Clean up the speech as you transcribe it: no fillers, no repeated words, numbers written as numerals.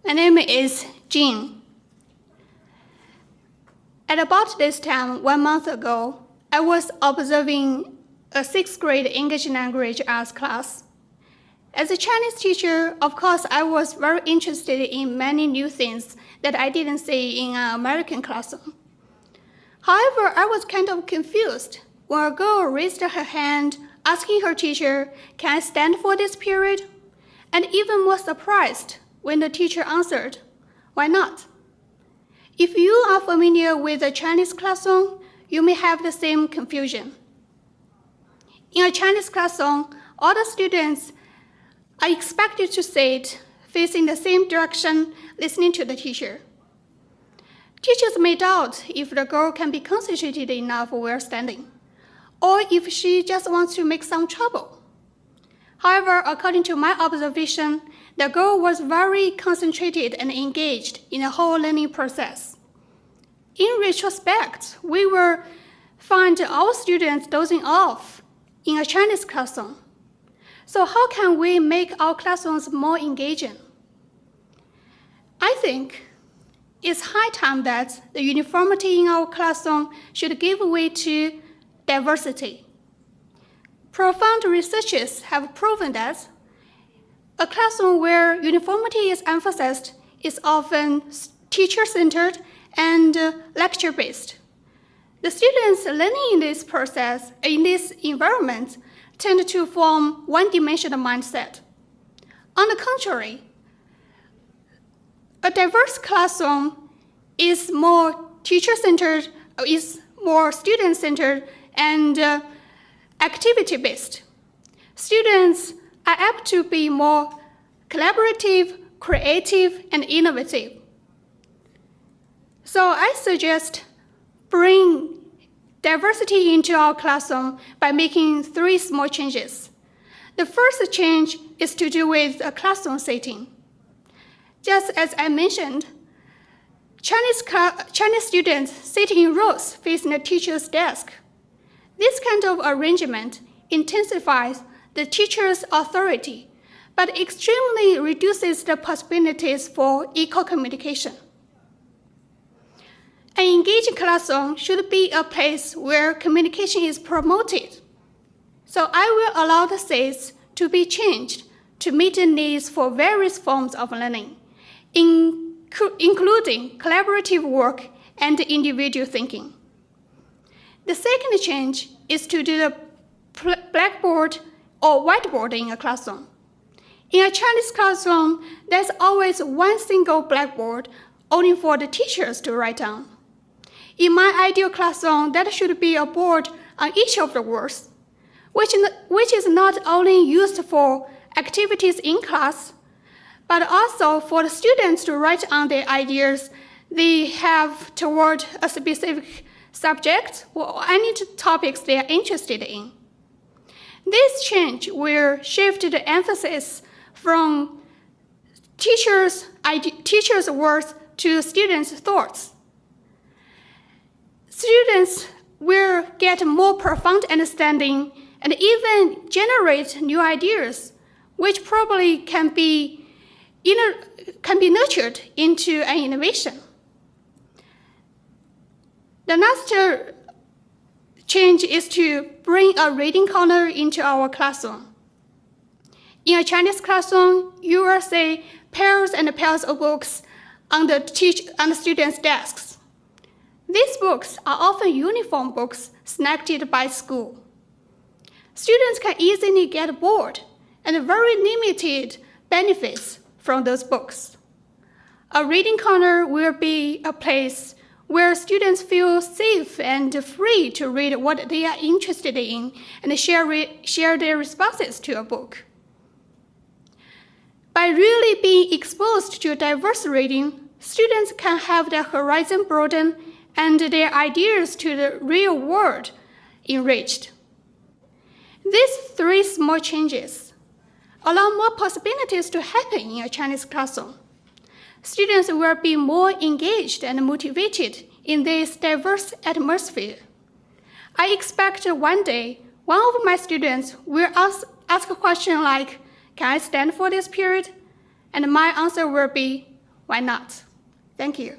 My name is JingHe. At about this time, 1 month ago, I was observing a 6th grade English language arts class. As a Chinese teacher, of course, I was very interested in many new things that I didn't see in an American classroom. However, I was kind of confused when a girl raised her hand, asking her teacher, "Can I stand for this period?" And even more surprised when the teacher answered, "Why not?" If you are familiar with the Chinese classroom, you may have the same confusion. In a Chinese classroom, all the students are expected to sit facing the same direction, listening to the teacher. Teachers may doubt if the girl can be concentrated enough while standing, or if she just wants to make some trouble. However, according to my observation, the girl was very concentrated and engaged in the whole learning process. In retrospect, we will find our students dozing off in a Chinese classroom. So how can we make our classrooms more engaging? I think it's high time that the uniformity in our classroom should give way to diversity. Profound researches have proven that a classroom where uniformity is emphasized is often teacher-centered and lecture-based. The students learning in this process, in this environment, tend to form one-dimensional mindset. On the contrary, a diverse classroom is more teacher-centered, is more student-centered, and activity-based. Students are apt to be more collaborative, creative, and innovative. So I suggest bring diversity into our classroom by making 3 small changes. The first change is to do with a classroom setting. Just as I mentioned, Chinese students sit in rows facing the teacher's desk. This kind of arrangement intensifies the teacher's authority, but extremely reduces the possibilities for equal communication. An engaging classroom should be a place where communication is promoted. So I will allow the seats to be changed to meet the needs for various forms of learning, including collaborative work and individual thinking. The second change is to do the blackboard or whiteboard in a classroom. In a Chinese classroom, there's always one single blackboard only for the teachers to write on. In my ideal classroom, that should be a board on each of the walls, which is not only used for activities in class, but also for the students to write on their ideas they have toward a specific subject or any topics they are interested in. This change will shift the emphasis from teachers' words to students' thoughts. Students will get more profound understanding and even generate new ideas, which probably can be nurtured into an innovation. The next change is to bring a reading corner into our classroom. In a Chinese classroom, you will see pairs and pairs of books on the students' desks. These books are often uniform books selected by school. Students can easily get bored and very limited benefits from those books. A reading corner will be a place where students feel safe and free to read what they are interested in and share their responses to a book. By really being exposed to diverse reading, students can have their horizon broadened and their ideas to the real world enriched. These 3 small changes allow more possibilities to happen in a Chinese classroom. Students will be more engaged and motivated in this diverse atmosphere. I expect one day one of my students will ask a question like, "Can I stand for this period?" And my answer will be, Why not? Thank you.